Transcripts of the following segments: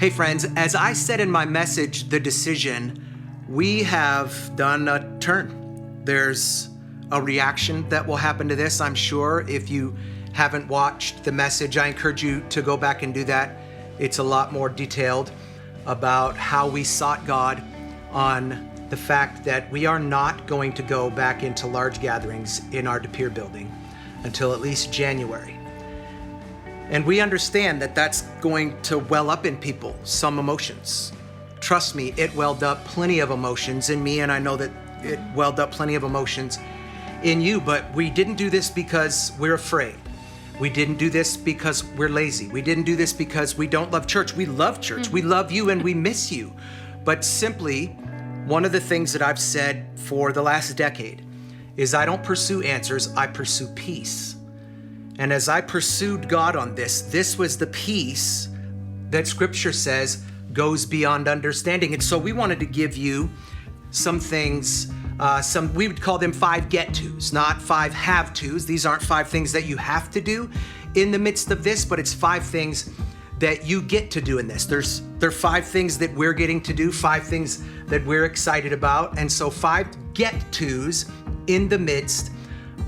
Hey friends, as I said in my message, The Decision, we have done a turn. There's a reaction that will happen to this, I'm sure. If you haven't watched the message, I encourage you to go back and do that. It's a lot more detailed about how we sought God on the fact that we are not going to go back into large gatherings in our De Pere building until at least January. And we understand that that's going to well up in people some emotions. Trust me, it welled up plenty of emotions in me, and I know that it welled up plenty of emotions in you, but we didn't do this because we're afraid. We didn't do this because we're lazy. We didn't do this because we don't love church. We love church. We love you and we miss you. But simply, one of the things that I've said for the last decade is I don't pursue answers, I pursue peace. And as I pursued God on this was the peace that Scripture says goes beyond understanding. And so we wanted to give you some things, we would call them 5 get-tos, not 5 have-tos. These aren't 5 things that you have to do in the midst of this, but it's 5 things that you get to do in this. There are 5 things that we're getting to do, 5 things that we're excited about. And so 5 get-tos in the midst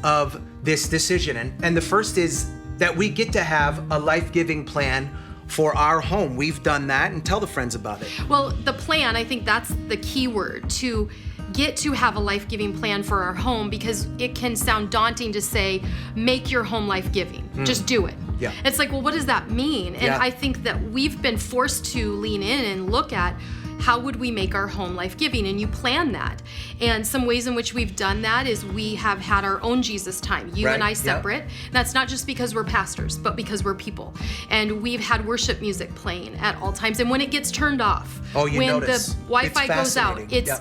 of this decision. And the first is that we get to have a life-giving plan for our home. We've done that, and tell the friends about it. Well, the plan, I think that's the key word, to get to have a life-giving plan for our home, because it can sound daunting to say, make your home life-giving. Just do it. Yeah. It's like, well, what does that mean? And Yeah. I think that we've been forced to lean in and look at how would we make our home life-giving, and you plan that. And some ways in which we've done that is we have had our own Jesus time, you and I separate. And that's not just because we're pastors, but because we're people. And we've had worship music playing at all times. And when it gets turned off, you when notice. the Wi-Fi goes out, It's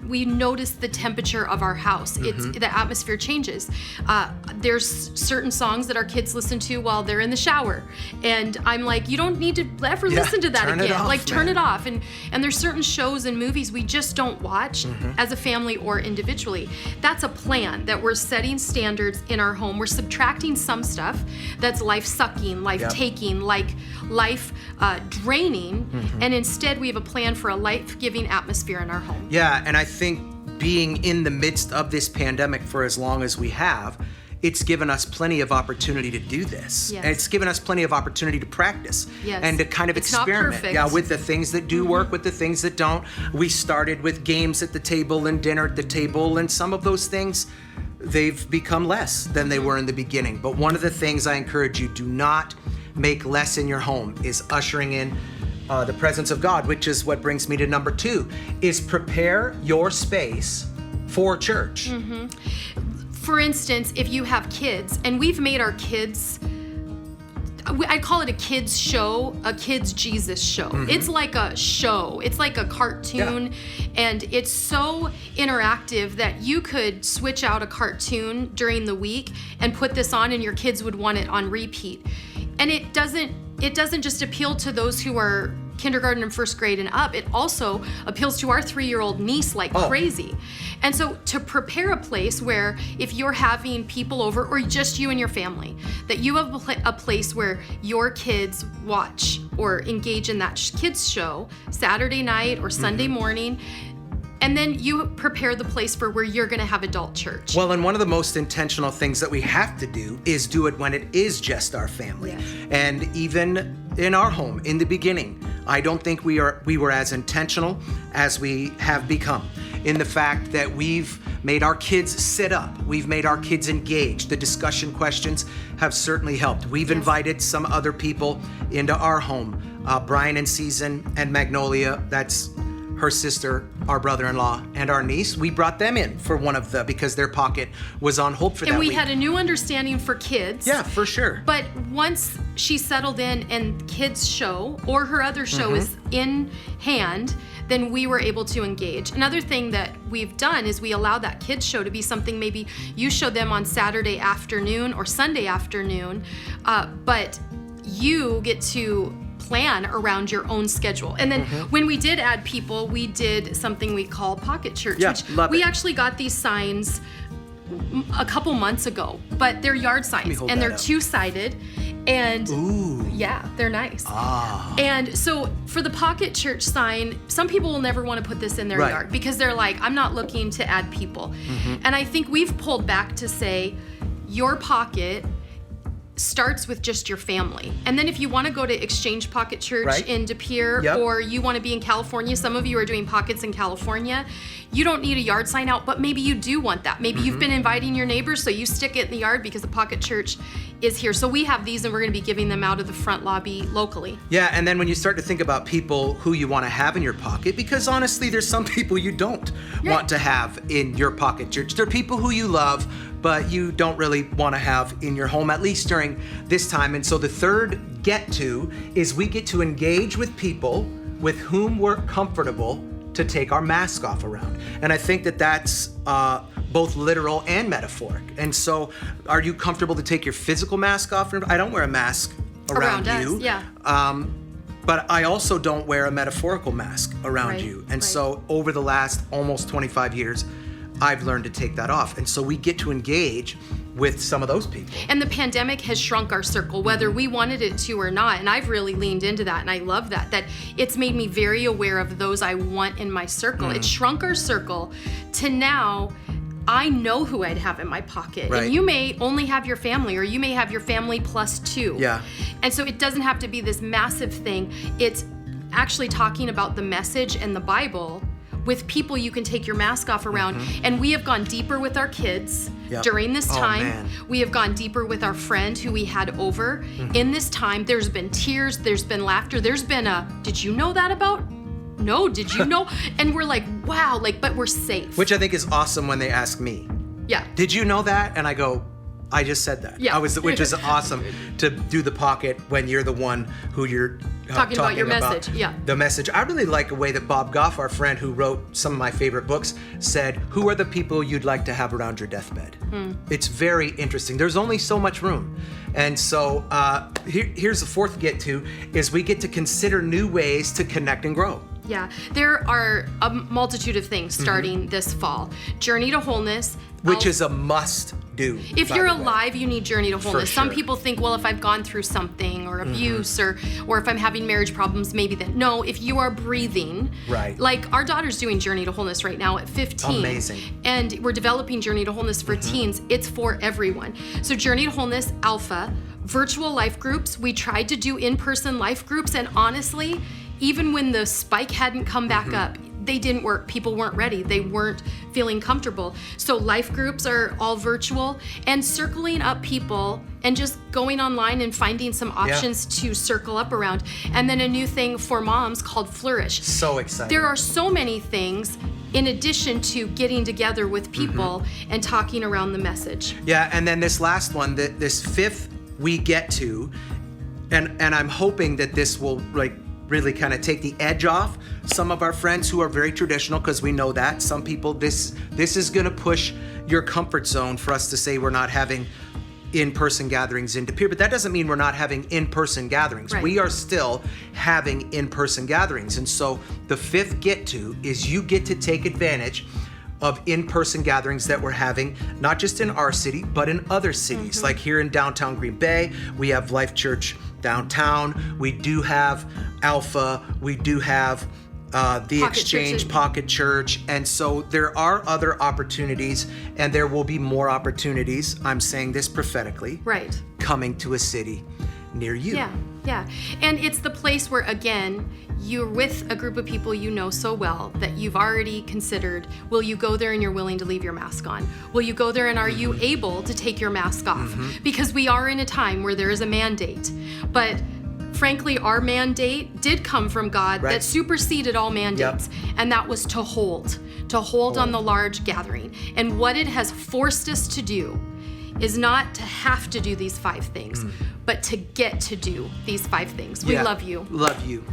we notice the temperature of our house. The atmosphere changes. There's certain songs that our kids listen to while they're in the shower, and I'm like, you don't need to ever listen to that turn again. it off, Turn man. it off. And there's certain shows and movies we just don't watch as a family or individually. That's a plan that we're setting standards in our home. We're subtracting some stuff that's life-sucking, life-taking, life-draining, and instead we have a plan for a life-giving atmosphere in our home. Yeah, and I think being in the midst of this pandemic for as long as we have, it's given us plenty of opportunity to do this. Yes. And it's given us plenty of opportunity to practice and to kind of It's not experiment. perfect. With the things that do work, with the things that don't. We started with games at the table and dinner at the table, and some of those things, they've become less than they were in the beginning. But one of the things I encourage you, do not make less in your home, is ushering in the presence of God, which is what brings me to number 2, is prepare your space for church. For instance, if you have kids, and we've made our kids, I call it a kids show, a kids Jesus show. It's like a show. It's like a cartoon, and it's so interactive that you could switch out a cartoon during the week and put this on, and your kids would want it on repeat. And it doesn't just appeal to those who are kindergarten and first grade and up. It also appeals to our 3-year-old niece like crazy. And so to prepare a place where if you're having people over, or just you and your family, that you have a place where your kids watch or engage in that kids show Saturday night or Sunday morning, and then you prepare the place for where you're gonna have adult church. Well, and one of the most intentional things that we have to do is do it when it is just our family. Yes. And even in our home, in the beginning, I don't think we were as intentional as we have become in the fact that we've made our kids sit up. We've made our kids engage. The discussion questions have certainly helped. We've invited some other people into our home. Brian and Season and Magnolia, that's her sister, our brother-in-law, and our niece. We brought them in for because their pocket was on hold for that week. And we had a new understanding for kids. Yeah, for sure. But once she settled in and kids show or her other show is in hand, then we were able to engage. Another thing that we've done is we allow that kids show to be something maybe you show them on Saturday afternoon or Sunday afternoon, but you get to plan around your own schedule. And then when we did add people, we did something we call Pocket Church, which we actually got these signs a couple months ago, but they're yard signs and they're 2-sided, And Ooh. yeah, they're nice. Ah. And so for the pocket church sign, some people will never want to put this in their Right. yard because they're like, I'm not looking to add people. And I think we've pulled back to say, your pocket starts with just your family. And then if you want to go to Exchange Pocket Church Right. in De Pere, Yep. or you want to be in California, some of you are doing pockets in California, you don't need a yard sign out, but maybe you do want that. Maybe you've been inviting your neighbors, so you stick it in the yard because the Pocket Church is here. So we have these, and we're going to be giving them out of the front lobby locally. Yeah, and then when you start to think about people who you want to have in your pocket, because honestly, there's some people you don't want to have in your pocket church. There are people who you love, but you don't really want to have in your home, at least during this time. And so the third get to is we get to engage with people with whom we're comfortable to take our mask off around. And I think that that's both literal and metaphoric. And so are you comfortable to take your physical mask off? I don't wear a mask around you. us, yeah. But I also don't wear a metaphorical mask around Right, you. And right. so over the last almost 25 years, I've learned to take that off. And so we get to engage with some of those people. And the pandemic has shrunk our circle, whether we wanted it to or not. And I've really leaned into that, and I love that it's made me very aware of those I want in my circle. It shrunk our circle to now I know who I'd have in my pocket. Right. And you may only have your family, or you may have your family plus two. Yeah. And so it doesn't have to be this massive thing. It's actually talking about the message and the Bible with people you can take your mask off around. And we have gone deeper with our kids during this time. Man. We have gone deeper with our friend who we had over. In this time, there's been tears, there's been laughter, there's been did you know that about? No, did you know? And we're like, wow, but we're safe. Which I think is awesome when they ask me, Yeah. did you know that? And I go, I just said that. Yeah. Which is awesome to do the pocket when you're the one who you're Talking about your message, yeah. The message. I really like a way that Bob Goff, our friend who wrote some of my favorite books, said, who are the people you'd like to have around your deathbed? It's very interesting. There's only so much room. And so here's the fourth get to, is we get to consider new ways to connect and grow. Yeah, there are a multitude of things starting this fall. Journey to Wholeness. Which is a must do. If by you're the way. alive, you need Journey to Wholeness. Some sure. people think, well, if I've gone through something or abuse or if I'm having marriage problems, maybe then. No, if you are breathing. Right. Like our daughter's doing Journey to Wholeness right now at 15. Amazing. And we're developing Journey to Wholeness for teens. It's for everyone. So Journey to Wholeness Alpha, virtual life groups. We tried to do in-person life groups, and honestly, even when the spike hadn't come back up, they didn't work. People weren't ready. They weren't feeling comfortable. So life groups are all virtual, and circling up people and just going online and finding some options to circle up around. And then a new thing for moms called Flourish. So exciting. There are so many things in addition to getting together with people and talking around the message. Yeah, and then this last one, this fifth we get to, and I'm hoping that this will really kind of take the edge off some of our friends who are very traditional, because we know that some people, this is going to push your comfort zone for us to say we're not having in-person gatherings in De Pere, but that doesn't mean we're not having in-person gatherings. Right. We are still having in-person gatherings. And so the fifth get to is you get to take advantage of in-person gatherings that we're having, not just in our city, but in other cities. Like here in downtown Green Bay, we have Life Church downtown. We do have Alpha. We do have the Pocket Exchange Church. Pocket Church. And so there are other opportunities, and there will be more opportunities, I'm saying this prophetically, Right. coming to a city near you. Yeah. And it's the place where, again, you're with a group of people you know so well that you've already considered, will you go there and you're willing to leave your mask on? Will you go there and are you able to take your mask off? Because we are in a time where there is a mandate. But frankly, our mandate did come from God Right. that superseded all mandates. And that was to hold on the large gathering. And what it has forced us to do is not to have to do these 5 things, but to get to do these 5 things. We love you. Love you.